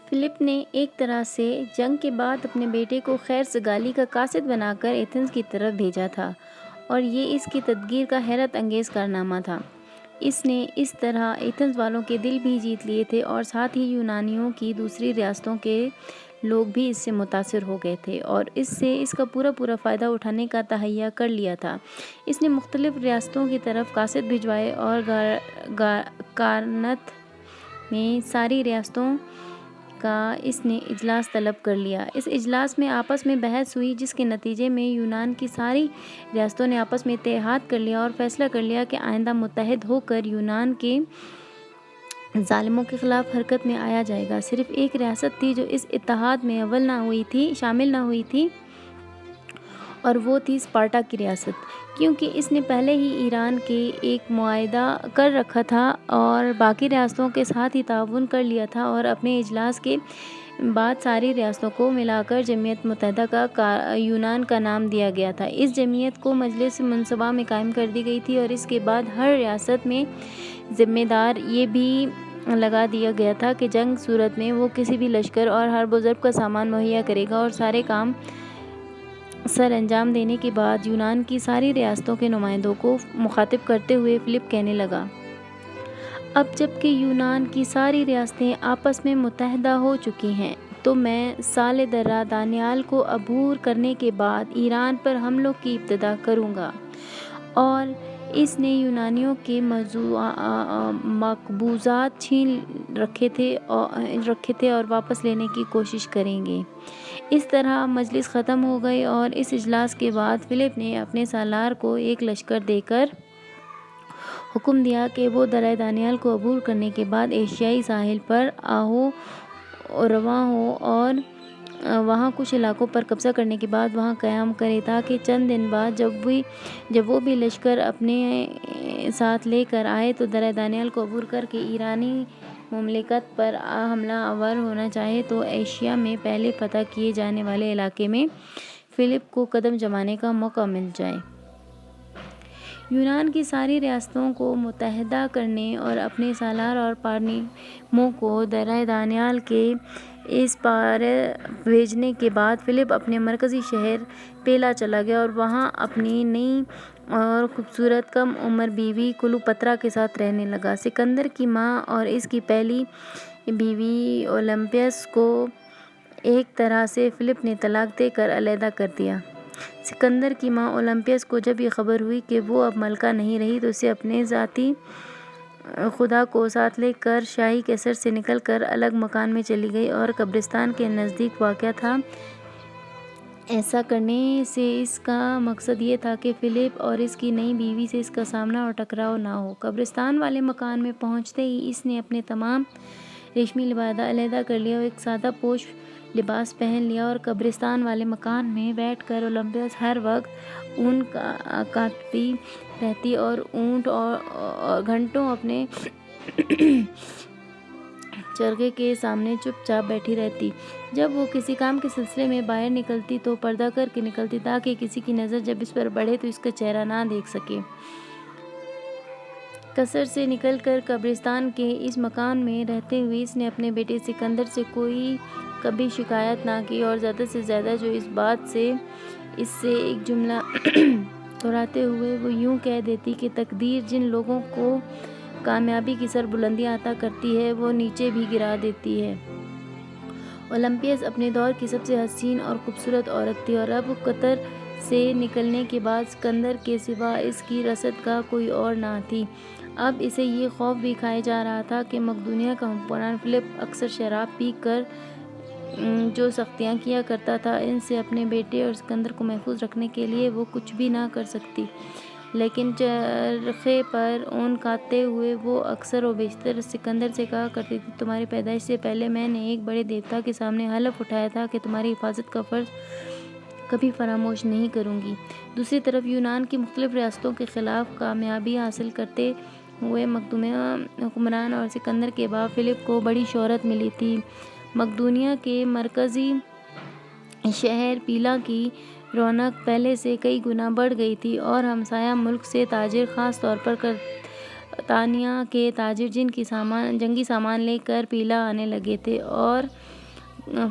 Flip نے ایک طرح سے جنگ کے بعد اپنے بیٹے کو خیر سگالی کا قاصد بنا کر ایتھنز کی طرف بھیجا تھا، اور یہ اس کی تدبیر کا حیرت انگیز کارنامہ تھا۔ اس نے اس طرح ایتھنز والوں کے دل بھی جیت لیے تھے، اور ساتھ ہی یونانیوں کی دوسری ریاستوں کے لوگ بھی اس سے متاثر ہو گئے تھے اور اس سے اس کا پورا فائدہ اٹھانے کا تہیہ کر لیا تھا۔ اس نے مختلف ریاستوں کی طرف قاصد بھجوائے اور کارنتھ میں ساری ریاستوں کا اس نے اجلاس طلب کر لیا۔ اس اجلاس میں آپس میں بحث ہوئی، جس کے نتیجے میں یونان کی ساری ریاستوں نے آپس میں اتحاد کر لیا اور فیصلہ کر لیا کہ آئندہ متحد ہو کر یونان کے ظالموں کے خلاف حرکت میں آیا جائے گا۔ صرف ایک ریاست تھی جو اس اتحاد میں شامل نہ ہوئی تھی، اور وہ تھی اسپارٹا کی ریاست، کیونکہ اس نے پہلے ہی ایران کے ایک معاہدہ کر رکھا تھا اور باقی ریاستوں کے ساتھ ہی تعاون کر لیا تھا، اور اپنے اجلاس کے بعد ساری ریاستوں کو ملا کر جمعیت متحدہ کا یونان کا نام دیا گیا تھا۔ اس جمعیت کو مجلس منصبہ میں قائم کر دی گئی تھی، اور اس کے بعد ہر ریاست میں ذمہ دار یہ بھی لگا دیا گیا تھا کہ جنگ صورت میں وہ کسی بھی لشکر اور حرب و ضرب کا سامان مہیا کرے گا۔ اور سارے کام سر انجام دینے کے بعد یونان کی ساری ریاستوں کے نمائندوں کو مخاطب کرتے ہوئے فلپ کہنے لگا: اب جب کہ یونان کی ساری ریاستیں آپس میں متحدہ ہو چکی ہیں، تو میں سال درہ دانیال کو عبور کرنے کے بعد ایران پر حملوں کی ابتدا کروں گا، اور اس نے یونانیوں کے مقبوضات چھین رکھے تھے اور واپس لینے کی کوشش کریں گے۔ اس طرح مجلس ختم ہو گئی، اور اس اجلاس کے بعد فلپ نے اپنے سالار کو ایک لشکر دے کر حکم دیا کہ وہ درہ دانیال کو عبور کرنے کے بعد ایشیائی ساحل پر رواں ہو اور وہاں کچھ علاقوں پر قبضہ کرنے کے بعد وہاں قیام کرے، تاکہ چند دن بعد جب وہ بھی لشکر اپنے ساتھ لے کر آئے تو درہ دانیال کو عبور کر کے ایرانی مملکت پر حملہ آور ہونا چاہے تو ایشیا میں پہلے فتح کیے جانے والے علاقے میں فلپ کو قدم جمانے کا موقع مل جائے۔ یونان کی ساری ریاستوں کو متحدہ کرنے اور اپنے سالار اور پارنیموں کو درہ دانیال کے اس پار بھیجنے کے بعد فلپ اپنے مرکزی شہر پیلا چلا گیا اور وہاں اپنی نئی اور خوبصورت کم عمر بیوی کلیوپاترا کے ساتھ رہنے لگا۔ سکندر کی ماں اور اس کی پہلی بیوی اولمپیس کو ایک طرح سے فلپ نے طلاق دے کر علیحدہ کر دیا۔ سکندر کی ماں اولمپیس کو جب یہ خبر ہوئی کہ وہ اب ملکہ نہیں رہی تو اسے اپنے ذاتی خدا کو ساتھ لے کر شاہی قصر سے نکل کر الگ مکان میں چلی گئی اور قبرستان کے نزدیک واقع تھا۔ ایسا کرنے سے اس کا مقصد یہ تھا کہ فلپ اور اس کی نئی بیوی سے اس کا سامنا اور ٹکراؤ نہ ہو۔ قبرستان والے مکان میں پہنچتے ہی اس نے اپنے تمام ریشمی لبادہ علیحدہ کر لیا اور ایک سادہ پوش لباس پہن لیا، اور قبرستان والے مکان میں بیٹھ کر اولمپیس ہر وقت اون کاٹتی رہتی اور اونٹ اور گھنٹوں اپنے چرخے کے سامنے چپ چاپ بیٹھی رہتی۔ جب وہ کسی کام کے سلسلے میں باہر نکلتی تو پردہ کر کے نکلتی، تاکہ کسی کی نظر جب اس پر پڑے تو اس کا چہرہ نہ دیکھ سکے۔ قصر سے نکل کر قبرستان کے اس مکان میں رہتے ہوئے اس نے اپنے بیٹے سکندر سے کبھی شکایت نہ کی، اور زیادہ سے زیادہ جو اس بات سے اس سے ایک جملہ دہراتے ہوئے وہ یوں کہہ دیتی کہ تقدیر جن لوگوں کو کامیابی کی سربلندیاں عطا کرتی ہے وہ نیچے بھی گرا دیتی ہے۔ اولمپیس اپنے دور کی سب سے حسین اور خوبصورت عورت تھی، اور اب قطر سے نکلنے کے بعد سکندر کے سوا اس کی رسد گاہ کوئی اور نہ تھی۔ اب اسے یہ خوف بھی کھائے جا رہا تھا کہ مقدونیہ کا حکمران فلپ اکثر شراب پی کر جو سختیاں کیا کرتا تھا، ان سے اپنے بیٹے اور سکندر کو محفوظ رکھنے کے لیے وہ کچھ بھی نہ کر سکتی۔ لیکن چرخے پر اون کاٹتے ہوئے وہ اکثر و بیشتر سکندر سے کہا کرتی تھی: تمہاری پیدائش سے پہلے میں نے ایک بڑے دیوتا کے سامنے حلف اٹھایا تھا کہ تمہاری حفاظت کا فرض کبھی فراموش نہیں کروں گی۔ دوسری طرف یونان کی مختلف ریاستوں کے خلاف کامیابی حاصل کرتے ہوئے مقدونیہ حکمران اور سکندر کے باپ فلپ کو بڑی شہرت ملی تھی۔ مقدونیہ کے مرکزی شہر پیلا کی رونق پہلے سے کئی گنا بڑھ گئی تھی، اور ہمسایہ ملک سے تاجر، خاص طور پر قرطانیہ کے تاجر جنگی سامان لے کر پیلا آنے لگے تھے، اور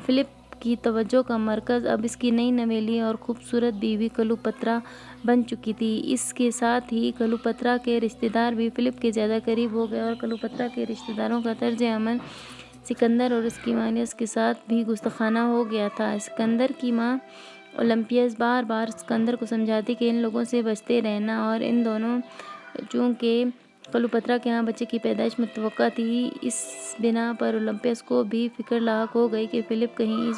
فلپ کی توجہ کا مرکز اب اس کی نئی نویلی اور خوبصورت بیوی کلوپترا بن چکی تھی۔ اس کے ساتھ ہی کلوپترا کے رشتہ دار بھی فلپ کے زیادہ قریب ہو گئے اور کلوپترا کے رشتہ داروں کا طرز عمل سکندر اور اس کی مانیس کے ساتھ بھی گستاخانہ ہو گیا تھا۔ سکندر کی ماں اولمپیاس بار بار سکندر کو سمجھاتی کہ ان لوگوں سے بچتے رہنا، اور ان دونوں چونکہ کلوپترا کے ہاں بچے کی پیدائش متوقع تھی، اس بنا پر اولمپیاس کو بھی فکر لاحق ہو گئی کہ فلپ کہیں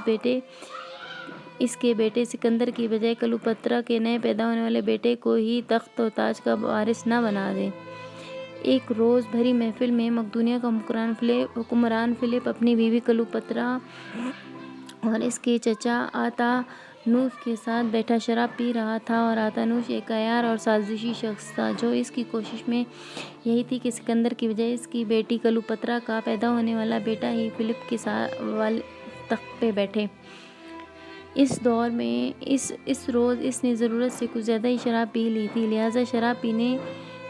اس کے بیٹے سکندر کی بجائے کلوپترا کے نئے پیدا ہونے والے بیٹے کو ہی تخت و تاج کا وارث نہ بنا دے۔ ایک روز بھری محفل میں مقدونیہ کا حکمران فلپ اپنی بیوی کلوپترا اور اس کے چچا آتانوس کے ساتھ بیٹھا شراب پی رہا تھا، اور آتانوس ایک عیار اور سازشی شخص تھا جو اس کی کوشش میں یہی تھی کہ سکندر کی بجائے اس کی بیٹی کلوپترا کا پیدا ہونے والا بیٹا ہی فلپ کے تخت پہ بیٹھے۔ اس دور میں اس روز اس نے ضرورت سے کچھ زیادہ ہی شراب پی لی تھی، لہٰذا شراب پینے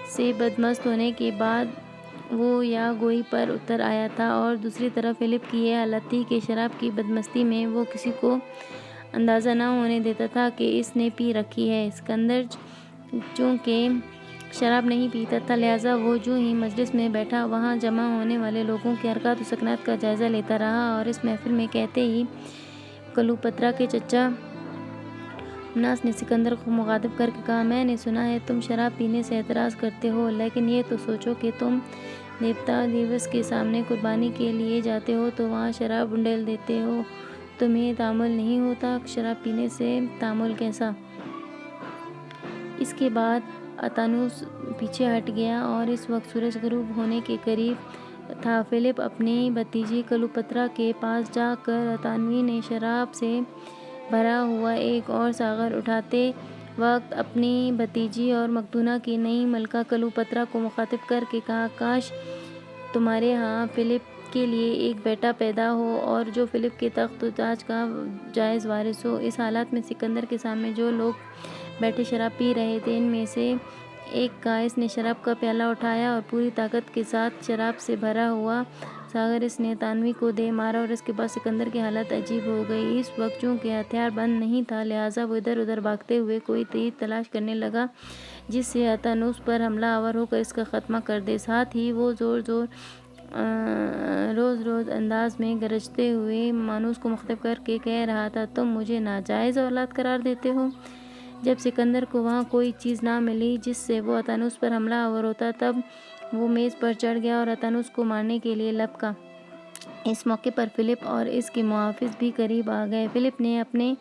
سے بدمست ہونے کے بعد وہ یا گوئی پر اتر آیا تھا، اور دوسری طرف فلپ کی یہ حالت تھی کہ شراب کی بدمستی میں وہ کسی کو اندازہ نہ ہونے دیتا تھا کہ اس نے پی رکھی ہے۔ سکندر چونکہ شراب نہیں پیتا تھا، لہٰذا وہ جو ہی مجلس میں بیٹھا وہاں جمع ہونے والے لوگوں کے حرکات و سکنات کا جائزہ لیتا رہا، اور اس محفل میں کہتے ہی کلوپترا کے چچا آتانوس نے سکندر کو مخاطب کر کے کہا، میں نے سنا ہے تم شراب پینے سے اعتراض کرتے ہو، لیکن یہ تو سوچو کہ تم دیوتا دیوس کے سامنے قربانی کے لیے جاتے ہو تو وہاں شراب انڈیل دیتے ہو، تمہیں تحمل نہیں ہوتا، شراب پینے سے تحمل کیسا؟ اس کے بعد آتانوس پیچھے ہٹ گیا، اور اس وقت سورج غروب ہونے کے قریب تھا۔ فلپ اپنی بھتیجی کلوپترا کے پاس جا کر آتانوی نے شراب سے بھرا ہوا ایک اور ساغر اٹھاتے وقت اپنی بھتیجی اور مقدونیہ کی نئی ملکہ کلوپترا کو مخاطب کر کے کہا، کاش تمہارے ہاں فلپ کے لیے ایک بیٹا پیدا ہو اور جو فلپ کے تخت و تاج کا جائز وارث ہو۔ اس حالت میں سکندر کے سامنے جو لوگ بیٹھے شراب پی رہے تھے، ان میں سے ایک کا اس نے شراب کا پیالہ اٹھایا اور پوری طاقت کے ساتھ شراب سے بھرا ہوا ساغر اس نے آتانوی کو دے مارا، اور اس کے بعد سکندر کی حالت عجیب ہو گئی۔ اس وقت چونکہ ہتھیار بند نہیں تھا، لہٰذا وہ ادھر ادھر بھاگتے ہوئے کوئی تیر تلاش کرنے لگا جس سے آتانوس پر حملہ آور ہو کر اس کا خاتمہ کر دے۔ ساتھ ہی وہ روز انداز میں گرجتے ہوئے آتانوس کو مخاطب کر کے کہہ رہا تھا، تم مجھے ناجائز اولاد قرار دیتے ہو۔ جب سکندر کو وہاں کوئی چیز نہ ملی جس سے وہ آتانوس پر حملہ آور ہوتا، تب وہ میز پر چڑھ گیا اور آتانوس کو مارنے کے لیے لپکا۔ اس موقع پر فلپ اور اس کے محافظ بھی قریب آ گئے۔ فلپ نے اپنے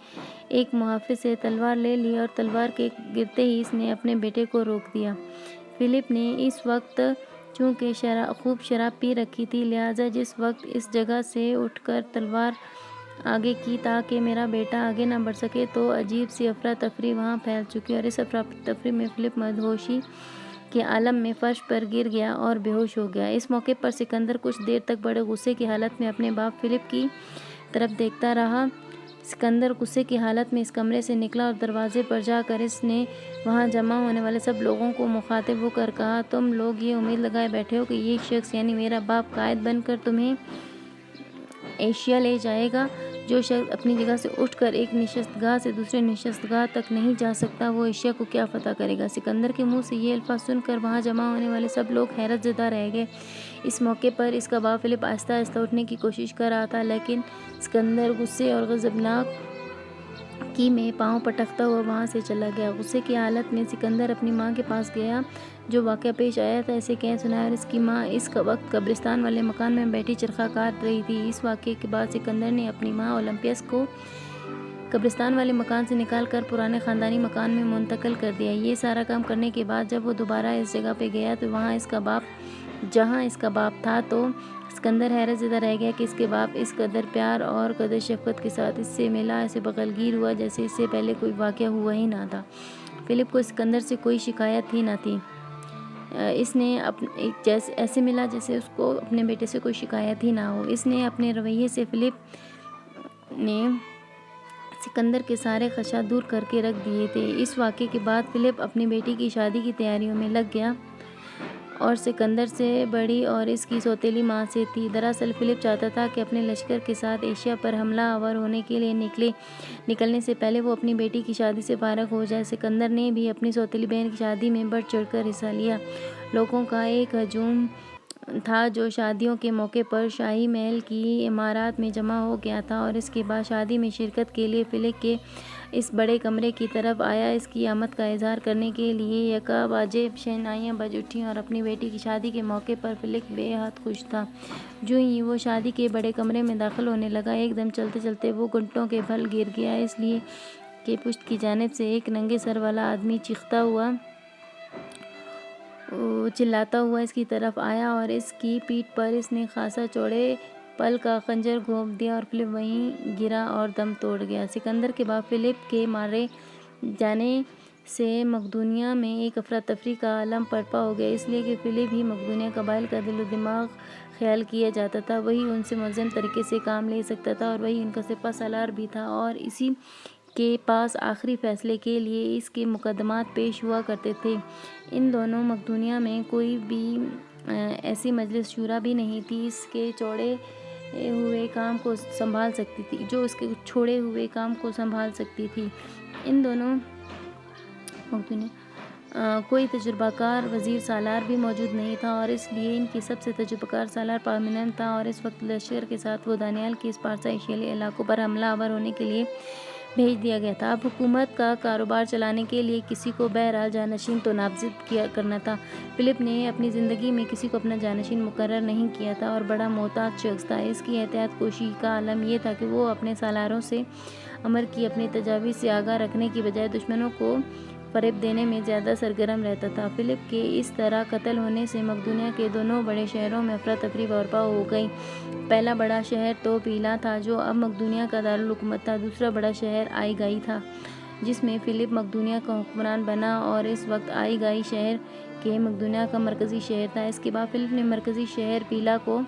ایک محافظ سے تلوار لے لی اور تلوار کے گرتے ہی اس نے اپنے بیٹے کو روک دیا۔ فلپ نے اس وقت چونکہ خوب شراب پی رکھی تھی، لہٰذا جس وقت اس جگہ سے اٹھ کر تلوار آگے کی تاکہ میرا بیٹا آگے نہ بڑھ سکے، تو عجیب سی افراتفری وہاں پھیل چکی، اور اس افراتفری میں فلپ مدہوشی کے عالم میں فرش پر گر گیا اور بے ہوش ہو گیا۔ اس موقع پر سکندر کچھ دیر تک بڑے غصے کی حالت میں اپنے باپ فلپ کی طرف دیکھتا رہا۔ سکندر غصے کی حالت میں اس کمرے سے نکلا اور دروازے پر جا کر اس نے وہاں جمع ہونے والے سب لوگوں کو مخاطب ہو کر کہا، تم لوگ یہ امید لگائے بیٹھے ہو کہ یہ شخص یعنی میرا باپ قائد بن کر تمہیں ایشیا لے جائے گا؟ جو شخص اپنی جگہ سے اٹھ کر ایک نشست گاہ سے دوسرے نشست گاہ تک نہیں جا سکتا، وہ ایشیا کو کیا فتح کرے گا؟ سکندر کے منہ سے یہ الفاظ سن کر وہاں جمع ہونے والے سب لوگ حیرت زدہ رہ گئے۔ اس موقع پر اس کا باپ فلپ آہستہ آہستہ اٹھنے کی کوشش کر رہا تھا، لیکن سکندر غصے اور غضبناکی میں پاؤں پٹکتا ہوا وہاں سے چلا گیا۔ غصے کی حالت میں سکندر اپنی ماں کے پاس گیا۔ جو واقعہ پیش آیا تھا اسے کہہ سنایا، اور اس کی ماں اس وقت قبرستان والے مکان میں بیٹھی چرخہ کاٹ رہی تھی۔ اس واقعے کے بعد سکندر نے اپنی ماں اولمپیاس کو قبرستان والے مکان سے نکال کر پرانے خاندانی مکان میں منتقل کر دیا۔ یہ سارا کام کرنے کے بعد جب وہ دوبارہ اس جگہ پہ گیا تو جہاں اس کا باپ تھا، تو سکندر حیرت زدہ رہ گیا کہ اس کے باپ اس قدر پیار اور قدر شفقت کے ساتھ اس سے ملا، ایسے بغلگیر ہوا جیسے اس سے پہلے کوئی واقعہ ہوا ہی نہ تھا۔ فلپ کو سکندر سے کوئی شکایت ہی نہ تھی۔ اس نے ایسے ملا جیسے اس کو اپنے بیٹے سے کوئی شکایت ہی نہ ہو۔ اس نے اپنے رویے سے فلپ نے سکندر کے سارے خدشات دور کر کے رکھ دیے تھے۔ اس واقعے کے بعد فلپ اپنی بیٹی کی شادی کی تیاریوں میں لگ گیا۔ اور سکندر سے بڑی اور اس کی سوتیلی ماں سے تھی۔ دراصل فلپ چاہتا تھا کہ اپنے لشکر کے ساتھ ایشیا پر حملہ آور ہونے کے لیے نکلنے سے پہلے وہ اپنی بیٹی کی شادی سے فارغ ہو جائے۔ سکندر نے بھی اپنی سوتیلی بہن کی شادی میں بڑھ چڑھ کر حصہ لیا۔ لوگوں کا ایک ہجوم تھا جو شادیوں کے موقع پر شاہی محل کی عمارات میں جمع ہو گیا تھا اور اس کے بعد شادی میں شرکت کے لیے فلپ کے اس بڑے کمرے کی طرف آیا۔ اس کی آمد کا اظہار کرنے کے لیے یکا باجے شہنائیاں بج اٹھیں اور اپنی بیٹی کی شادی کے موقع پر فلپ بے حد خوش تھا۔ جو ہی وہ شادی کے بڑے کمرے میں داخل ہونے لگا، ایک دم چلتے چلتے وہ گھٹنوں کے بل گر گیا، اس لیے کہ پشت کی جانب سے ایک ننگے سر والا آدمی چلاتا ہوا اس کی طرف آیا اور اس کی پیٹھ پر اس نے خاصا چوڑے پل کا خنجر گھونپ دیا اور فلپ وہیں گرا اور دم توڑ گیا۔ سکندر کے بعد فلپ کے مارے جانے سے مقدونیہ میں ایک افراتفری کا عالم برپا ہو گیا، اس لیے کہ فلپ ہی مقدونیہ قبائل کا دل و دماغ خیال کیا جاتا تھا۔ وہی ان سے منظم طریقے سے کام لے سکتا تھا اور وہی ان کا سپہ سالار بھی تھا اور اسی کے پاس آخری فیصلے کے لیے اس کے مقدمات پیش ہوا کرتے تھے۔ ان دنوں مقدونیہ میں کوئی بھی ایسی مجلس شورا بھی نہیں تھی جو اس کے چھوڑے ہوئے کام کو سنبھال سکتی تھی۔ ان دنوں کوئی تجربہ کار وزیر سالار بھی موجود نہیں تھا اور اس لیے ان کی سب سے تجربہ کار سالار پارمیننٹ تھا اور اس وقت لشکر کے ساتھ وہ دانیال کے اس پارسا ایشیائی علاقوں پر حملہ آور ہونے کے لیے بھیج دیا گیا تھا۔ اب حکومت کا کاروبار چلانے کے لیے کسی کو بہرحال جانشین تو نامزد کرنا تھا۔ فلپ نے اپنی زندگی میں کسی کو اپنا جانشین مقرر نہیں کیا تھا اور بڑا محتاط شخص تھا۔ اس کی احتیاط کوشی کا عالم یہ تھا کہ وہ اپنے سالاروں سے امر کی اپنی تجاویز سے آگاہ رکھنے کی بجائے دشمنوں کو فریب دینے میں زیادہ سرگرم رہتا تھا۔ فلپ کے اس طرح قتل ہونے سے مقدونیہ کے دونوں بڑے شہروں میں افراتفری برپا ہو گئی۔ پہلا بڑا شہر تو پیلا تھا جو اب مقدونیہ کا دارالحکومت تھا۔ دوسرا بڑا شہر آئیگائی تھا جس میں فلپ مقدونیہ کا حکمران بنا اور اس وقت آئیگائی شہر کے مقدونیہ کا مرکزی شہر تھا۔ اس کے بعد فلپ نے مرکزی شہر پیلا کو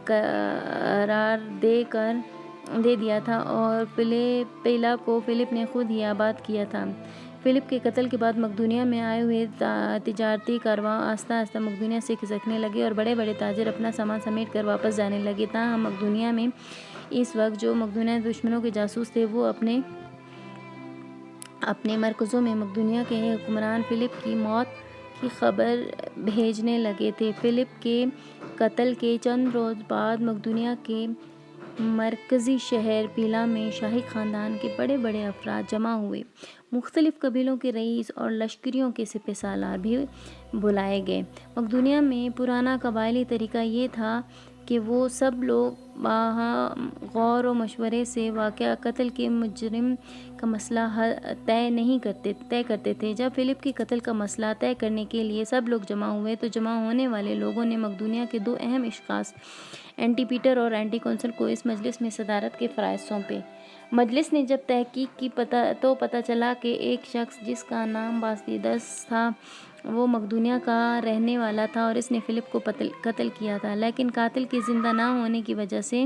قرار دے دیا تھا اور پیلا کو فلپ نے خود ہی آباد کیا تھا۔ فلپ کے قتل کے بعد مقدونیہ میں آئے ہوئے تجارتی کارواں آہستہ آہستہ مقدونیہ سے کھسکنے لگے اور بڑے بڑے تاجر اپنا سامان سمیٹ کر واپس جانے لگے۔ تاہم مقدونیہ میں اس وقت جو مقدونیہ دشمنوں کے جاسوس تھے وہ اپنے مرکزوں میں مقدونیہ کے حکمران فلپ کی موت کی خبر بھیجنے لگے تھے۔ فلپ کے قتل کے چند روز بعد مقدونیہ کے مرکزی شہر پیلا میں شاہی خاندان کے بڑے بڑے افراد جمع ہوئے۔ مختلف قبیلوں کے رئیس اور لشکریوں کے سپہ سالار بھی بلائے گئے۔ مقدونیہ میں پرانا قبائلی طریقہ یہ تھا کہ وہ سب لوگ باہم غور و مشورے سے واقعہ قتل کے مجرم کا مسئلہ طے کرتے تھے۔ جب فلپ کے قتل کا مسئلہ طے کرنے کے لیے سب لوگ جمع ہوئے تو جمع ہونے والے لوگوں نے مقدونیہ کے دو اہم اشخاص اینٹی پیٹر اور اینٹی کنسل کو اس مجلس میں صدارت کے فرائض سونپے۔ مجلس نے جب تحقیق کی تو پتہ چلا کہ ایک شخص جس کا نام باسلیدس تھا وہ مقدونیہ کا رہنے والا تھا اور اس نے فلپ کو قتل کیا تھا، لیکن قاتل کے زندہ نہ ہونے کی وجہ سے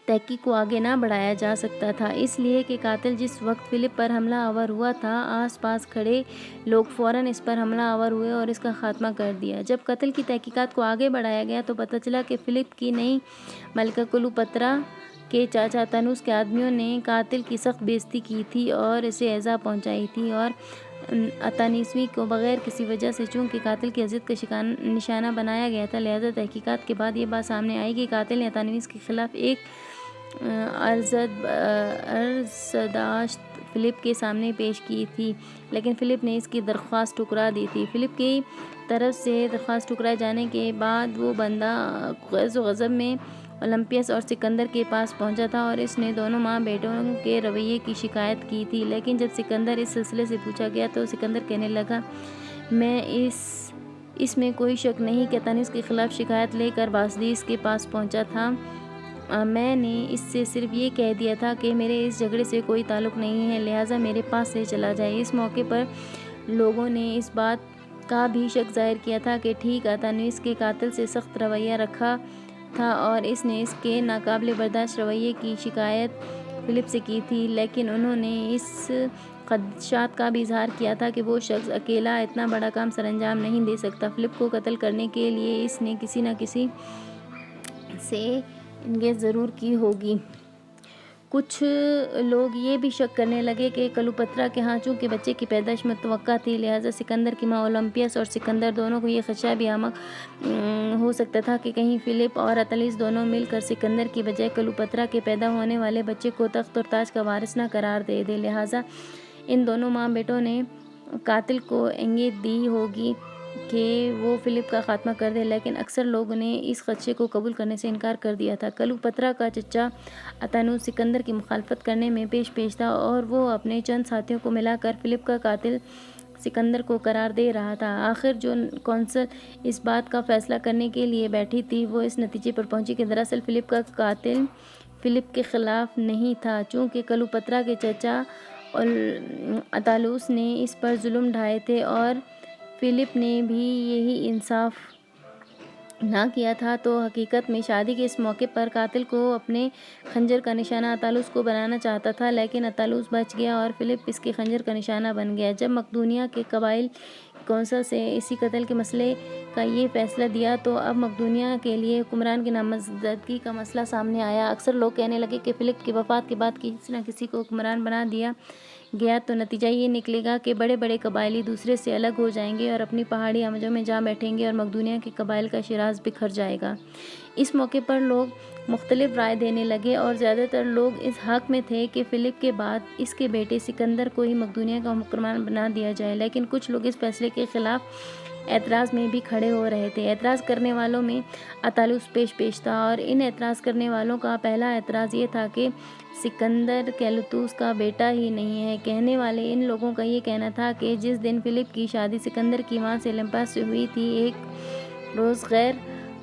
تحقیق کو آگے نہ بڑھایا جا سکتا تھا، اس لیے کہ قاتل جس وقت فلپ پر حملہ آور ہوا تھا آس پاس کھڑے لوگ فوراً اس پر حملہ آور ہوئے اور اس کا خاتمہ کر دیا۔ جب قتل کی تحقیقات کو آگے بڑھایا گیا تو پتہ چلا کہ فلپ کی نئی ملکہ کلیوپاترا کے چاچا اتانوس کے آدمیوں نے قاتل کی سخت بے عزتی کی تھی اور اسے ایذا پہنچائی تھی اور اتانوسوی کو بغیر کسی وجہ سے چونکہ قاتل کی اذیت کا نشانہ بنایا گیا تھا، لہذا تحقیقات کے بعد یہ بات سامنے آئی کہ قاتل نے اتانوس کے خلاف ایک عرضداشت فلپ کے سامنے پیش کی تھی، لیکن فلپ نے اس کی درخواست ٹھکرا دی تھی۔ فلپ کی طرف سے درخواست ٹھکرائے جانے کے بعد وہ بندہ غیظ و غضب میں اولمپیس اور سکندر کے پاس پہنچا تھا اور اس نے دونوں ماں بیٹوں کے رویے کی شکایت کی تھی، لیکن جب سکندر اس سلسلے سے پوچھا گیا تو سکندر کہنے لگا، میں اس میں کوئی شک نہیں کہ اتانوس کے خلاف شکایت لے کر باسلیدس کے پاس پہنچا تھا، میں نے اس سے صرف یہ کہہ دیا تھا کہ میرے اس جھگڑے سے کوئی تعلق نہیں ہے، لہٰذا میرے پاس سے چلا جائے۔ اس موقع پر لوگوں نے اس بات کا بھی شک ظاہر کیا تھا کہ ٹھیک اتانوس کے قاتل سے سخت رویہ رکھا تھا اور اس نے اس کے ناقابل برداشت رویے کی شکایت فلپ سے کی تھی، لیکن انہوں نے اس خدشات کا بھی اظہار کیا تھا کہ وہ شخص اکیلا اتنا بڑا کام سر انجام نہیں دے سکتا۔ فلپ کو قتل کرنے کے لیے اس نے کسی نہ کسی سے انگیز ضرور کی ہوگی۔ کچھ لوگ یہ بھی شک کرنے لگے کہ کلوپترا کے ہاں چونکہ بچے کی پیدائش متوقع تھی، لہٰذا سکندر کی ماں اولمپیس اور سکندر دونوں کو یہ خدشہ بھی عمق ہو سکتا تھا کہ کہیں فلپ اور اتھلیس دونوں مل کر سکندر کی بجائے کلوپترا کے پیدا ہونے والے بچے کو تخت اور تاج کا وارث نہ قرار دے دیں، لہٰذا ان دونوں ماں بیٹوں نے قاتل کو انگیز دی ہوگی کہ وہ فلپ کا خاتمہ کر دے، لیکن اکثر لوگوں نے اس خدشے کو قبول کرنے سے انکار کر دیا تھا۔ کلوپترا کا چچا اتھانوس سکندر کی مخالفت کرنے میں پیش تھا اور وہ اپنے چند ساتھیوں کو ملا کر فلپ کا قاتل سکندر کو قرار دے رہا تھا۔ آخر جو کونسل اس بات کا فیصلہ کرنے کے لیے بیٹھی تھی وہ اس نتیجے پر پہنچی کہ دراصل فلپ کا قاتل فلپ کے خلاف نہیں تھا، چونکہ کلوپترا کے چچا اتھالوس نے اس پر ظلم ڈھائے تھے اور فلپ نے بھی یہی انصاف نہ کیا تھا، تو حقیقت میں شادی کے اس موقع پر قاتل کو اپنے خنجر کا نشانہ اتھالوس کو بنانا چاہتا تھا، لیکن اتھالوس بچ گیا اور فلپ اس کے خنجر کا نشانہ بن گیا۔ جب مقدونیہ کے قبائل کونسل سے اسی قتل کے مسئلے کا یہ فیصلہ دیا تو اب مقدونیہ کے لیے حکمران کی نامزدگی کا مسئلہ سامنے آیا۔ اکثر لوگ کہنے لگے کہ فلپ کی وفات کے بعد کسی نہ کسی کو حکمران بنا دیا گیا تو نتیجہ یہ نکلے گا کہ بڑے بڑے قبائلی دوسرے سے الگ ہو جائیں گے اور اپنی پہاڑی امجوں میں جا بیٹھیں گے اور مقدونیہ کے قبائل کا شیراز بکھر جائے گا۔ اس موقع پر لوگ مختلف رائے دینے لگے اور زیادہ تر لوگ اس حق میں تھے کہ فلپ کے بعد اس کے بیٹے سکندر کو ہی مقدونیہ کا حکمران بنا دیا جائے، لیکن کچھ لوگ اس فیصلے کے خلاف اعتراض میں بھی کھڑے ہو رہے تھے۔ اعتراض کرنے والوں میں اتھالوس پیش تھا اور ان اعتراض کرنے والوں کا پہلا اعتراض یہ تھا کہ سکندر کیلوتوس کا بیٹا ہی نہیں ہے۔ کہنے والے ان لوگوں کا یہ کہنا تھا کہ جس دن فلپ کی شادی سکندر کی ماں سے اولمپس سے ہوئی تھی، ایک روز غیر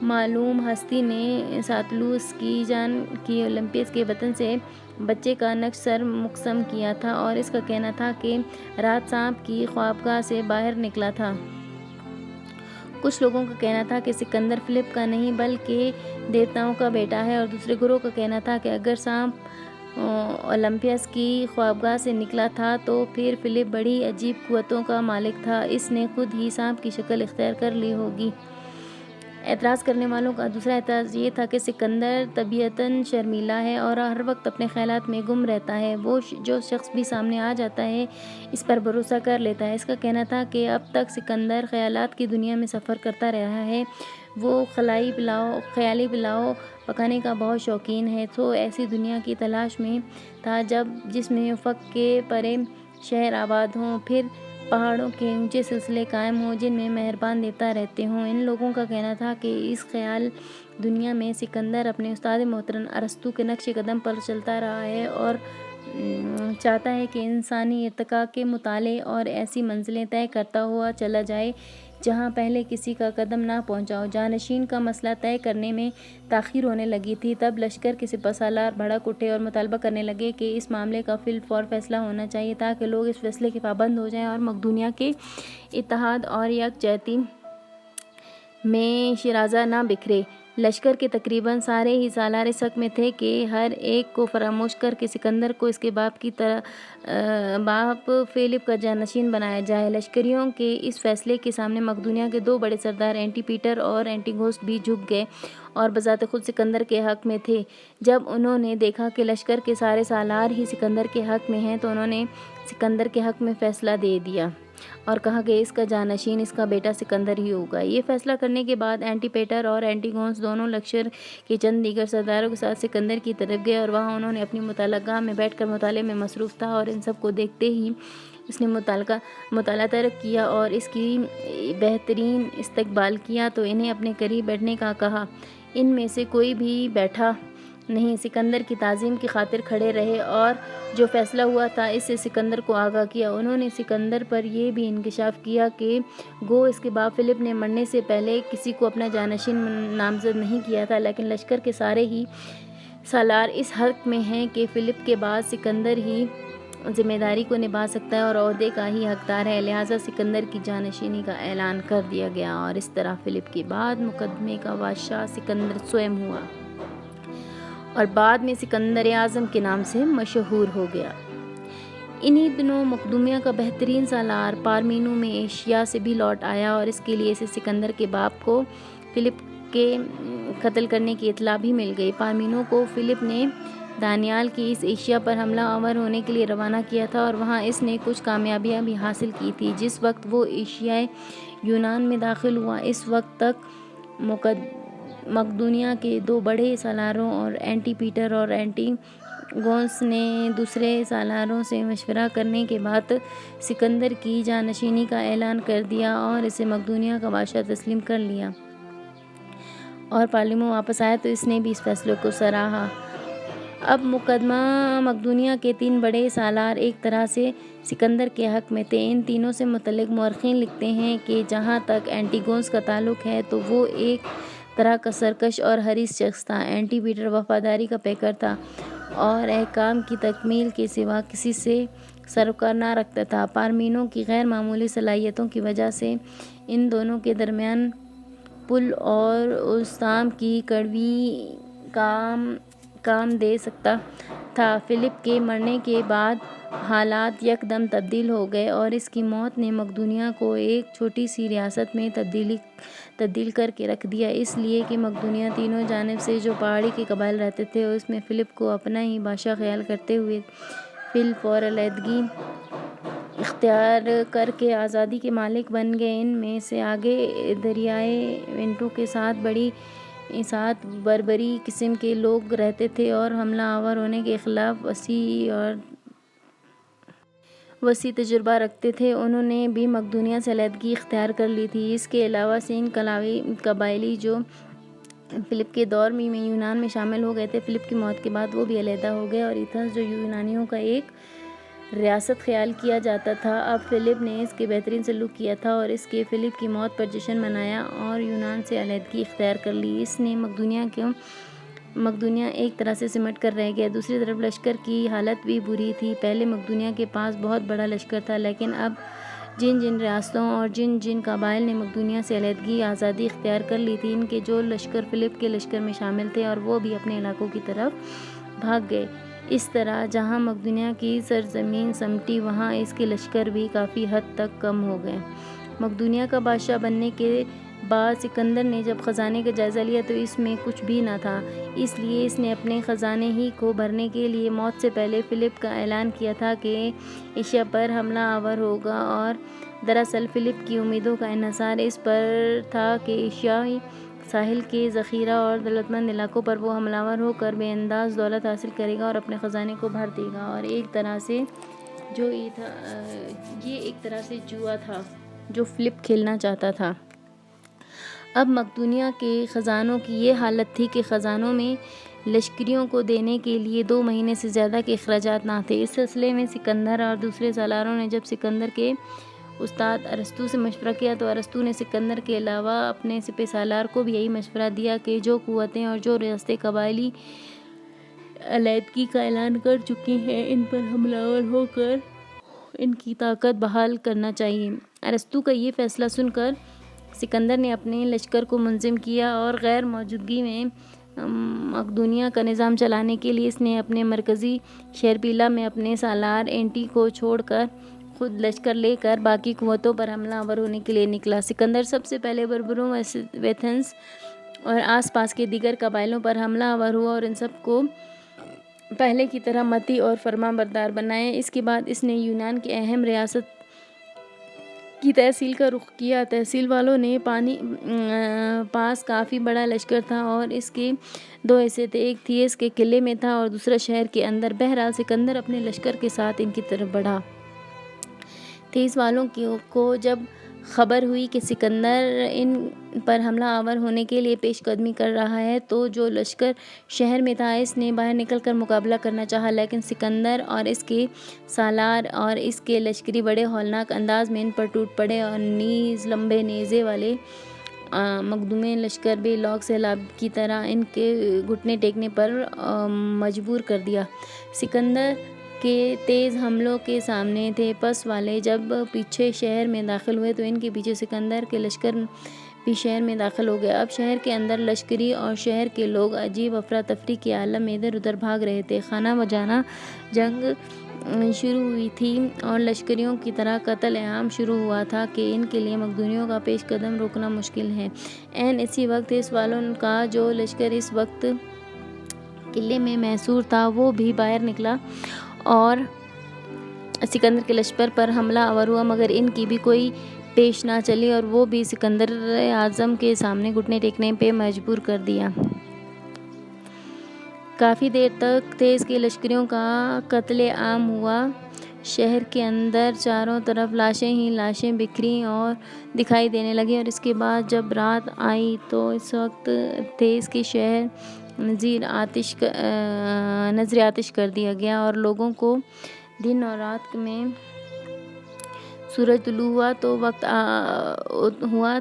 معلوم ہستی نے ساتلوس کی جان کی اولمپس کے بطن سے بچے کا نقش سر مقسم کیا تھا اور اس کا کہنا تھا کہ رات سانپ کی خوابگاہ سے باہر نکلا تھا۔ کچھ لوگوں کا کہنا تھا کہ سکندر فلپ کا نہیں بلکہ دیوتاؤں کا بیٹا ہے اور دوسرے گروہ کا کہنا تھا کہ اگر سانپ اولمپس کی خوابگاہ سے نکلا تھا تو پھر فلپ بڑی عجیب قوتوں کا مالک تھا، اس نے خود ہی سانپ کی شکل اختیار کر لی ہوگی۔ اعتراض کرنے والوں کا دوسرا اعتراض یہ تھا کہ سکندر طبیعتاً شرمیلا ہے اور ہر وقت اپنے خیالات میں گم رہتا ہے، وہ جو شخص بھی سامنے آ جاتا ہے اس پر بھروسہ کر لیتا ہے۔ اس کا کہنا تھا کہ اب تک سکندر خیالات کی دنیا میں سفر کرتا رہا ہے، وہ خیالی پلاؤ پکانے کا بہت شوقین ہے، تو ایسی دنیا کی تلاش میں تھا جس میں افق کے پرے شہر آباد ہوں، پھر پہاڑوں کے اونچے سلسلے قائم ہوں جن میں مہربان دیوتا رہتے ہوں۔ ان لوگوں کا کہنا تھا کہ اس خیال دنیا میں سکندر اپنے استاد محترم ارسطو کے نقش قدم پر چلتا رہا ہے اور چاہتا ہے کہ انسانی ارتقاء کے مطالعے اور ایسی منزلیں طے کرتا ہوا چلا جائے جہاں پہلے کسی کا قدم نہ پہنچا ہو۔ جانشین کا مسئلہ طے کرنے میں تاخیر ہونے لگی تھی، تب لشکر کے سپہ سالار بھڑک اٹھے اور مطالبہ کرنے لگے کہ اس معاملے کا فی الفور فیصلہ ہونا چاہیے تاکہ لوگ اس فیصلے کے پابند ہو جائیں اور مقدونیہ کے اتحاد اور یکجہتی میں شیرازہ نہ بکھرے۔ لشکر کے تقریباً سارے ہی سالار اس حق میں تھے کہ ہر ایک کو فراموش کر کے سکندر کو اس کے باپ کی طرح باپ فلپ کا جانشین بنایا جائے۔ لشکریوں کے اس فیصلے کے سامنے مقدونیہ کے دو بڑے سردار اینٹی پیٹر اور اینٹیگوسٹ بھی جھک گئے اور بذات خود سکندر کے حق میں تھے۔ جب انہوں نے دیکھا کہ لشکر کے سارے سالار ہی سکندر کے حق میں ہیں تو انہوں نے سکندر کے حق میں فیصلہ دے دیا اور کہا کہ اس کا جانشین اس کا بیٹا سکندر ہی ہوگا۔ یہ فیصلہ کرنے کے بعد اینٹی پیٹر اور اینٹیگونس دونوں لشکر کے چند دیگر سرداروں کے ساتھ سکندر کی طرف گئے اور وہاں انہوں نے اپنی مطالعہ گاہ میں بیٹھ کر مطالعے میں مصروف تھا اور ان سب کو دیکھتے ہی اس نے مطالعہ ترک کیا اور اس کی بہترین استقبال کیا تو انہیں اپنے قریب بیٹھنے کا کہا۔ ان میں سے کوئی بھی بیٹھا نہیں، سکندر کی تعظیم کی خاطر کھڑے رہے اور جو فیصلہ ہوا تھا اس سے سکندر کو آگاہ کیا۔ انہوں نے سکندر پر یہ بھی انکشاف کیا کہ گو اس کے باپ فلپ نے مرنے سے پہلے کسی کو اپنا جانشین نامزد نہیں کیا تھا، لیکن لشکر کے سارے ہی سالار اس حق میں ہیں کہ فلپ کے بعد سکندر ہی ذمہ داری کو نبھا سکتا ہے اور عہدے کا ہی حقدار ہے، لہٰذا سکندر کی جانشینی کا اعلان کر دیا گیا اور اس طرح فلپ کے بعد مقدمے کا بادشاہ سکندر سوئم ہوا اور بعد میں سکندر اعظم کے نام سے مشہور ہو گیا۔ انہی دنوں مقدونیہ کا بہترین سالار پارمینو میں ایشیا سے بھی لوٹ آیا اور اس کے لیے اسے سکندر کے باپ کو فلپ کے قتل کرنے کی اطلاع بھی مل گئی۔ پارمینو کو فلپ نے دانیال کی اس ایشیا پر حملہ آور ہونے کے لیے روانہ کیا تھا اور وہاں اس نے کچھ کامیابیاں بھی حاصل کی تھی۔ جس وقت وہ ایشیائے یونان میں داخل ہوا، اس وقت تک مقدونیہ کے دو بڑے سالاروں اور اینٹی پیٹر اور اینٹی گونس نے دوسرے سالاروں سے مشورہ کرنے کے بعد سکندر کی جانشینی کا اعلان کر دیا اور اسے مقدونیہ کا بادشاہ تسلیم کر لیا اور پارلیمو واپس آیا تو اس نے بھی اس فیصلے کو سراہا۔ اب مقدمہ مقدونیہ کے تین بڑے سالار ایک طرح سے سکندر کے حق میں تھے۔ ان تینوں سے متعلق مورخین لکھتے ہیں کہ جہاں تک اینٹیگونس کا تعلق ہے تو وہ ایک طرح کا سرکش اور حریص شخص تھا۔ اینٹی پیٹر وفاداری کا پیکر تھا اور احکام کی تکمیل کے سوا کسی سے سروکار نہ رکھتا تھا۔ پارمینو کی غیر معمولی صلاحیتوں کی وجہ سے ان دونوں کے درمیان پل اور استحکام کی کڑی کام دے سکتا تھا۔ فلپ کے مرنے کے بعد حالات یکدم تبدیل ہو گئے اور اس کی موت نے مقدونیہ کو ایک چھوٹی سی ریاست میں تبدیل کر کے رکھ دیا، اس لیے کہ مقدونیہ تینوں جانب سے جو پہاڑی کے قبائل رہتے تھے اس میں فلپ کو اپنا ہی بادشاہ خیال کرتے ہوئے فلپ اور علیحدگی اختیار کر کے آزادی کے مالک بن گئے۔ ان میں سے آگے دریائے وینٹو کے ساتھ بربری قسم کے لوگ رہتے تھے اور حملہ آور ہونے کے خلاف وسیع تجربہ رکھتے تھے۔ انہوں نے بھی مقدونیہ سے علیحدگی اختیار کر لی تھی۔ اس کے علاوہ سے ان قبائلی جو فلپ کے دور میں یونان میں شامل ہو گئے تھے، فلپ کی موت کے بعد وہ بھی علیحدہ ہو گئے اور ایتھنز جو یونانیوں کا ایک ریاست خیال کیا جاتا تھا، اب فلپ نے اس کے بہترین سلوک کیا تھا اور اس کے فلپ کی موت پر جشن منایا اور یونان سے علیحدگی اختیار کر لی۔ اس نے مقدونیہ ایک طرح سے سمٹ کر رہ گیا۔ دوسری طرف لشکر کی حالت بھی بری تھی۔ پہلے مقدونیہ کے پاس بہت بڑا لشکر تھا، لیکن اب جن ریاستوں اور جن قبائل نے مقدونیہ سے علیحدگی آزادی اختیار کر لی تھی، ان کے جو لشکر فلپ کے لشکر میں شامل تھے اور وہ بھی اپنے علاقوں کی طرف بھاگ گئے۔ اس طرح جہاں مقدونیہ کی سرزمین سمٹی، وہاں اس کے لشکر بھی کافی حد تک کم ہو گئے۔ مقدونیہ کا بادشاہ بننے کے بعد سکندر نے جب خزانے کا جائزہ لیا تو اس میں کچھ بھی نہ تھا، اس لیے اس نے اپنے خزانے ہی کو بھرنے کے لیے موت سے پہلے فلپ کا اعلان کیا تھا کہ ایشیا پر حملہ آور ہوگا، اور دراصل فلپ کی امیدوں کا انحصار اس پر تھا کہ ایشیائی ساحل کے ذخیرہ اور دولت مند علاقوں پر وہ حملہ آور ہو کر بے انداز دولت حاصل کرے گا اور اپنے خزانے کو بھر دے گا، اور ایک طرح سے یہ ایک طرح سے جوا تھا جو فلپ کھیلنا چاہتا تھا۔ اب مقدونیہ کے خزانوں کی یہ حالت تھی کہ خزانوں میں لشکریوں کو دینے کے لیے 2 مہینے سے زیادہ کے اخراجات نہ تھے۔ اس سلسلے میں سکندر اور دوسرے سالاروں نے جب سکندر کے استاد ارسطو سے مشورہ کیا تو ارسطو نے سکندر کے علاوہ اپنے سپہ سالار کو بھی یہی مشورہ دیا کہ جو قوتیں اور جو ریاستیں قبائلی علیحدگی کا اعلان کر چکی ہیں، ان پر حملہ آور ہو کر ان کی طاقت بحال کرنا چاہیے۔ ارسطو کا یہ فیصلہ سن کر سکندر نے اپنے لشکر کو منظم کیا اور غیر موجودگی میں مقدونیہ کا نظام چلانے کے لیے اس نے اپنے مرکزی شہر پیلا میں اپنے سالار اینٹی کو چھوڑ کر خود لشکر لے کر باقی قوتوں پر حملہ آور ہونے کے لیے نکلا۔ سکندر سب سے پہلے بربروں، ویتھنز اور آس پاس کے دیگر قبائلوں پر حملہ آور ہوا اور ان سب کو پہلے کی طرح متی اور فرمان بردار بنایا۔ اس کے بعد اس نے یونان کی اہم ریاست کی تحصیل کا رخ کیا۔ تحصیل والوں نے پاس کافی بڑا لشکر تھا اور اس کے 2 حصے تھے، ایک تھیس کے قلعے میں تھا اور دوسرا شہر کے اندر۔ بہرحال سکندر اپنے لشکر کے ساتھ ان کی طرف بڑھا۔ تھیس والوں کو جب خبر ہوئی کہ سکندر ان پر حملہ آور ہونے کے لیے پیش قدمی کر رہا ہے تو جو لشکر شہر میں تھا اس نے باہر نکل کر مقابلہ کرنا چاہا، لیکن سکندر اور اس کے سالار اور اس کے لشکری بڑے ہولناک انداز میں ان پر ٹوٹ پڑے اور نیز لمبے نیزے والے مقدونی لشکر بے لوگ سیلاب کی طرح ان کے گھٹنے ٹیکنے پر مجبور کر دیا۔ سکندر کے تیز حملوں کے سامنے تھے پس والے جب پیچھے شہر میں داخل ہوئے تو ان کے پیچھے سکندر کے لشکر بھی شہر میں داخل ہو گیا۔ اب شہر کے اندر لشکری اور شہر کے لوگ عجیب افراتفری کے عالم میں ادھر ادھر بھاگ رہے تھے۔ خانہ بجانہ جنگ شروع ہوئی تھی اور لشکریوں کی طرح قتل عام شروع ہوا تھا کہ ان کے لیے مقدونیوں کا پیش قدم روکنا مشکل ہے۔ عین اسی وقت اس والوں کا جو لشکر اس وقت قلعے میں محصور تھا وہ بھی باہر نکلا اور سکندر کے لشکر پر حملہ آور ہوا، مگر ان کی بھی کوئی پیش نہ چلی اور وہ بھی سکندر اعظم کے سامنے گھٹنے ٹیکنے پہ مجبور کر دیا۔ کافی دیر تک تیز کے لشکریوں کا قتل عام ہوا۔ شہر کے اندر چاروں طرف لاشیں ہی لاشیں بکھری اور دکھائی دینے لگیں، اور اس کے بعد جب رات آئی تو اس وقت تیز کے شہر نذر آتش کر دیا گیا اور لوگوں کو دن اور رات میں سورج طلوع ہوا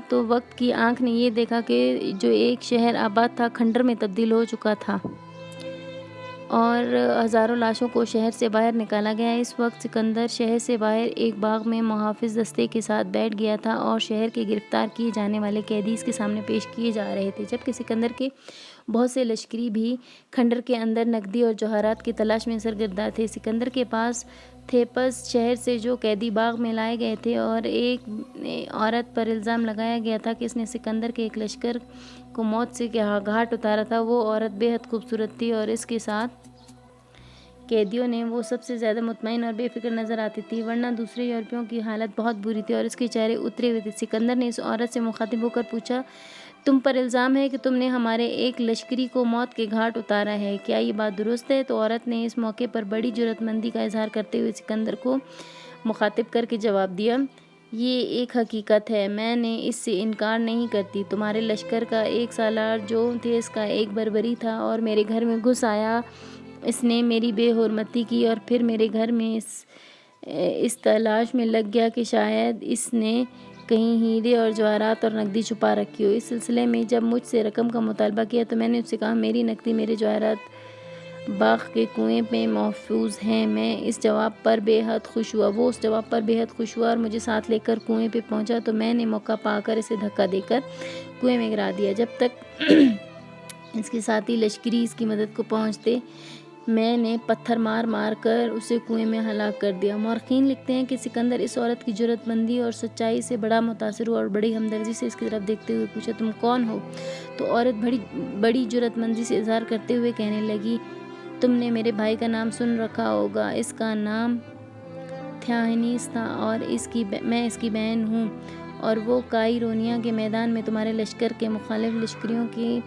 تو وقت کی آنکھ نے یہ دیکھا کہ جو ایک شہر آباد تھا کھنڈر میں تبدیل ہو چکا تھا اور ہزاروں لاشوں کو شہر سے باہر نکالا گیا۔ اس وقت سکندر شہر سے باہر ایک باغ میں محافظ دستے کے ساتھ بیٹھ گیا تھا اور شہر کے گرفتار کیے جانے والے قیدی اس کے سامنے پیش کیے جا رہے تھے، جبکہ سکندر کے بہت سے لشکری بھی کھنڈر کے اندر نقدی اور جواہرات کی تلاش میں سرگرداں تھے۔ سکندر کے پاس تھیپس شہر سے جو قیدی باغ میں لائے گئے تھے اور ایک عورت پر الزام لگایا گیا تھا کہ اس نے سکندر کے ایک لشکر کو موت سے گھاٹ اتارا تھا، وہ عورت بے حد خوبصورت تھی اور اس کے ساتھ قیدیوں نے وہ سب سے زیادہ مطمئن اور بے فکر نظر آتی تھی، ورنہ دوسرے یورپیوں کی حالت بہت بری تھی اور اس کے چہرے اترے ہوئے تھے۔ سکندر نے اس عورت سے مخاطب ہو کر پوچھا، تم پر الزام ہے کہ تم نے ہمارے ایک لشکری کو موت کے گھاٹ اتارا ہے، کیا یہ بات درست ہے؟ تو عورت نے اس موقع پر بڑی جرأت مندی کا اظہار کرتے ہوئے سکندر کو مخاطب کر کے جواب دیا، یہ ایک حقیقت ہے، میں نے اس سے انکار نہیں کرتی۔ تمہارے لشکر کا ایک سالار جو تھیس کا ایک بربری تھا اور میرے گھر میں گھس آیا، اس نے میری بے حرمتی کی اور پھر میرے گھر میں اس تلاش میں لگ گیا کہ شاید اس نے کہیں ہیرے اور جواہرات اور نقدی چھپا رکھی ہو۔ اس سلسلے میں جب مجھ سے رقم کا مطالبہ کیا تو میں نے اس سے کہا، میری نقدی میرے جواہرات باغ کے کنویں میں محفوظ ہیں۔ میں اس جواب پر بے حد خوش ہوا، وہ اس جواب پر بے حد خوش ہوا اور مجھے ساتھ لے کر کنویں پہ پہنچا تو میں نے موقع پا کر اسے دھکا دے کر کنویں میں گرا دیا۔ جب تک اس کے ساتھی لشکری اس کی مدد کو پہنچتے میں نے پتھر مار مار کر اسے کنویں میں ہلاک کر دیا۔ مورخین لکھتے ہیں کہ سکندر اس عورت کی جرأت مندی اور سچائی سے بڑا متاثر ہوا اور بڑی ہمدردی سے اس کی طرف دیکھتے ہوئے پوچھا، تم کون ہو؟ تو عورت بڑی جرأت مندی سے اظہار کرتے ہوئے کہنے لگی، تم نے میرے بھائی کا نام سن رکھا ہوگا، اس کا نام تھیاینیس تھا اور میں اس کی بہن ہوں، اور وہ کائرونیا کے میدان میں تمہارے لشکر کے مخالف لشکریوں کی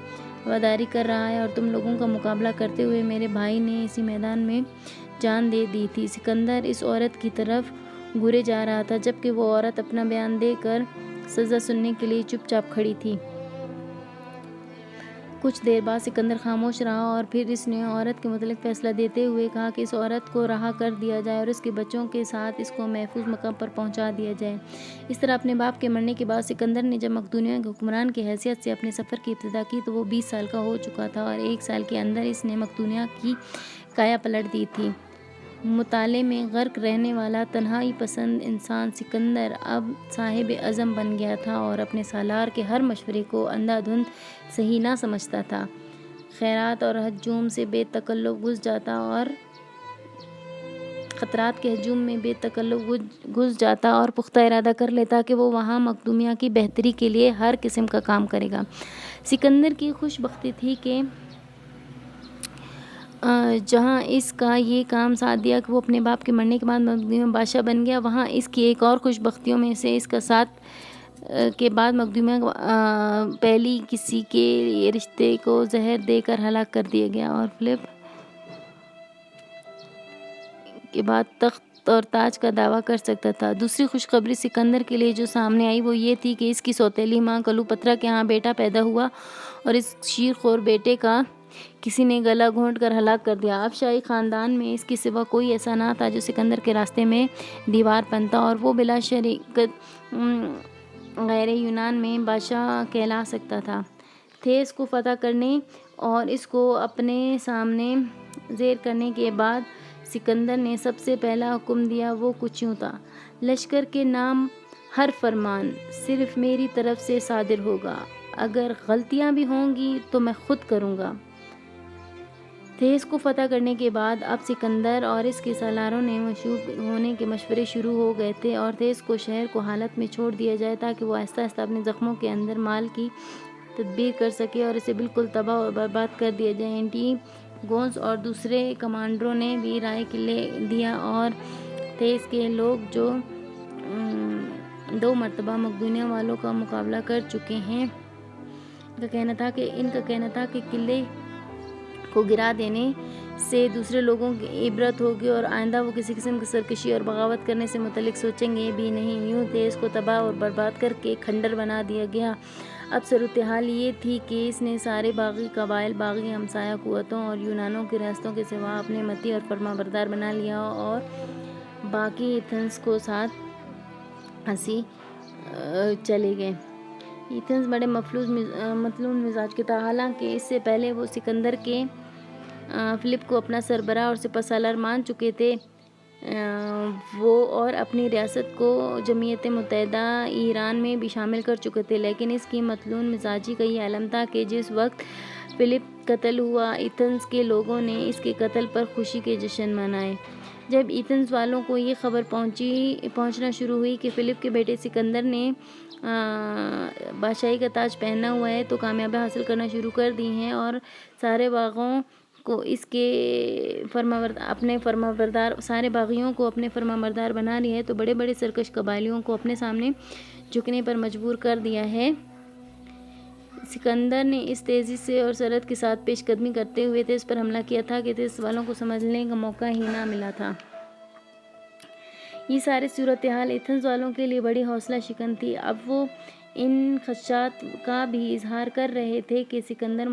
رواداری کر رہا ہے اور تم لوگوں کا مقابلہ کرتے ہوئے میرے بھائی نے اسی میدان میں جان دے دی تھی۔ سکندر اس عورت کی طرف گھورے جا رہا تھا جبکہ وہ عورت اپنا بیان دے کر سزا سننے کے لیے چپ چاپ کھڑی تھی۔ کچھ دیر بعد سکندر خاموش رہا اور پھر اس نے عورت کے متعلق فیصلہ دیتے ہوئے کہا کہ اس عورت کو رہا کر دیا جائے اور اس کے بچوں کے ساتھ اس کو محفوظ مقام پر پہنچا دیا جائے۔ اس طرح اپنے باپ کے مرنے کے بعد سکندر نے جب مقدونیہ کے حکمران کی حیثیت سے اپنے سفر کی ابتدا کی تو وہ 20 سال کا ہو چکا تھا اور 1 سال کے اندر اس نے مقدونیہ کی کایا پلٹ دی تھی۔ مطالعے میں غرق رہنے والا تنہائی پسند انسان سکندر اب صاحب عزم بن گیا تھا اور اپنے سالار کے ہر مشورے کو اندھا دھند صحیح نہ سمجھتا تھا۔ خیرات اور ہجوم سے بے تکلف گھس جاتا اور خطرات کے ہجوم میں بے تکلف گھس جاتا اور پختہ ارادہ کر لیتا کہ وہ وہاں مقدونیہ کی بہتری کے لیے ہر قسم کا کام کرے گا۔ سکندر کی خوش بختی تھی کہ جہاں اس کا یہ کام ساتھ دیا کہ وہ اپنے باپ کے مرنے کے بعد مقدونیہ بادشاہ بن گیا، وہاں اس کی ایک اور خوش بختیوں میں سے اس کا ساتھ کے بعد مقدونیہ پہلی کسی کے رشتے کو زہر دے کر ہلاک کر دیا گیا اور فلپ کے بعد تخت اور تاج کا دعویٰ کر سکتا تھا۔ دوسری خوشخبری سکندر کے لیے جو سامنے آئی وہ یہ تھی کہ اس کی سوتیلی ماں کلوپترا کے ہاں بیٹا پیدا ہوا اور اس شیرخوار بیٹے کا کسی نے گلا گھونٹ کر ہلاک کر دیا۔ اب شاہی خاندان میں اس کے سوا کوئی ایسا نہ تھا جو سکندر کے راستے میں دیوار بنتا اور وہ بلا شریکت غیر یونان میں بادشاہ کہلا سکتا تھا۔ تھیس کو فتح کرنے اور اس کو اپنے سامنے زیر کرنے کے بعد سکندر نے سب سے پہلا حکم دیا وہ کچھ یوں تھا، لشکر کے نام ہر فرمان صرف میری طرف سے صادر ہوگا، اگر غلطیاں بھی ہوں گی تو میں خود کروں گا۔ تھیس کو فتح کرنے کے بعد اب سکندر اور اس کے سالاروں نے مشوق ہونے کے مشورے شروع ہو گئے تھے اور تھیس کو شہر کو حالت میں چھوڑ دیا جائے تاکہ وہ آہستہ آہستہ اپنے زخموں کے اندر مال کی تدبیر کر سکے اور اسے بالکل تباہ و برباد کر دیا جائے۔ اینٹی گونس اور دوسرے کمانڈروں نے بھی رائے دیا اور تھیس کے لوگ جو 2 مرتبہ مقدونیہ والوں کا مقابلہ کر چکے ہیں، ان کا کہنا تھا کہ قلعے کو گرا دینے سے دوسرے لوگوں کی عبرت ہوگی اور آئندہ وہ کسی قسم کی سرکشی اور بغاوت کرنے سے متعلق سوچیں گے بھی نہیں۔ یوں تھیس کو تباہ اور برباد کر کے کھنڈر بنا دیا گیا۔ اب صورتحال یہ تھی کہ اس نے سارے باغی قبائل، باغی ہمسایہ قوتوں اور یونانوں کی ریاستوں کے سوا اپنے متی اور فرما بردار بنا لیا اور باقی ایتھنز کو ساتھ ہنسی چلے گئے۔ ایتھنز بڑے مطلون مزاج کے تھا، حالانکہ اس سے پہلے وہ سکندر کے فلپ کو اپنا سربراہ اور سپہ سالار مان چکے تھے، وہ اور اپنی ریاست کو جمعیت متحدہ ایران میں بھی شامل کر چکے تھے، لیکن اس کی مطلون مزاجی کا یہ عالم تھا کہ جس وقت فلپ قتل ہوا، ایتھنز کے لوگوں نے اس کے قتل پر خوشی کے جشن منائے۔ جب ایتھنز والوں کو یہ خبر پہنچنا شروع ہوئی کہ فلپ کے بیٹے سکندر نے بادشاہی کا تاج پہنا ہوا ہے تو کامیابی حاصل کرنا شروع کر دی ہیں اور سارے باغیوں کو اپنے فرمانبردار بنا لیا ہے، تو بڑے بڑے سرکش قبائلیوں کو اپنے سامنے جھکنے پر مجبور کر دیا ہے۔ سکندر نے اس تیزی سے اور سرعت کے ساتھ پیش قدمی کرتے ہوئے تھیس پر حملہ کیا تھا کہ تھیس والوں کو سمجھنے کا موقع ہی نہ ملا تھا۔ یہ ساری صورتحال ایتھنز والوں کے لیے بڑی حوصلہ شکن تھی۔ اب وہ ان خدشات کا بھی اظہار کر رہے تھے کہ سکندر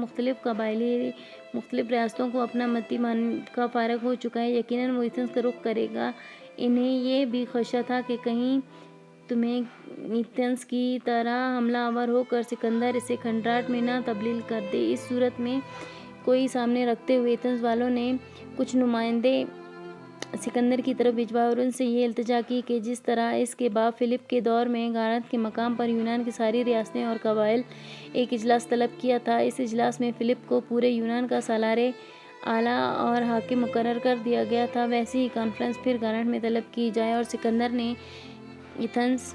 مختلف ریاستوں کو اپنا متی کا فارغ ہو چکا ہے، یقیناً وہ ایتھنز کا رخ کرے گا۔ انہیں یہ بھی خدشہ تھا کہ کہیں تمہیں ایتھنز کی طرح حملہ آور ہو کر سکندر اسے کھنڈرات میں نہ تبدیل کر دے۔ اس صورت میں کوئی سامنے رکھتے ہوئے ایتھنز والوں نے کچھ نمائندے سکندر کی طرف بھجوائے اور ان سے یہ التجا کی کہ جس طرح اس کے باپ فلپ کے دور میں گارنتھ کے مقام پر یونان کی ساری ریاستیں اور قبائل ایک اجلاس طلب کیا تھا، اس اجلاس میں فلپ کو پورے یونان کا سالار اعلیٰ اور حاکم مقرر کر دیا گیا تھا، ویسی ہی کانفرنس پھر گارنتھ میں طلب کی جائے اور سکندر نے ایتھنز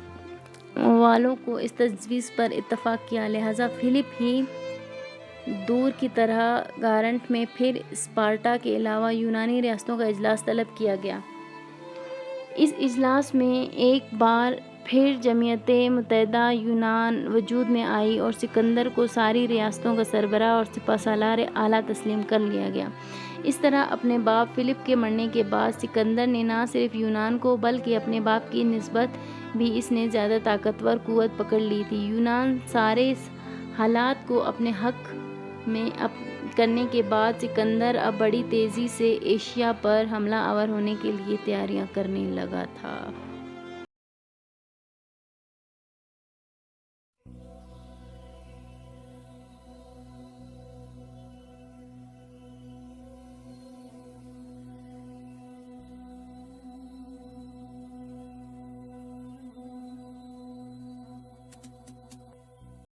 والوں کو اس تجویز پر اتفاق کیا، لہٰذا فلپ ہی دور کی طرح گارنتھ میں پھر اسپارٹا کے علاوہ یونانی ریاستوں کا اجلاس طلب کیا گیا۔ اس اجلاس میں ایک بار پھر جمعیت متحدہ یونان وجود میں آئی اور سکندر کو ساری ریاستوں کا سربراہ اور سپہ سالار اعلیٰ تسلیم کر لیا گیا۔ اس طرح اپنے باپ فلپ کے مرنے کے بعد سکندر نے نہ صرف یونان کو بلکہ اپنے باپ کی نسبت بھی اس نے زیادہ طاقتور قوت پکڑ لی تھی۔ یونان سارے حالات کو اپنے حق میں کرنے کے بعد سکندر اب بڑی تیزی سے ایشیا پر حملہ آور ہونے کے لیے تیاریاں کرنے لگا تھا۔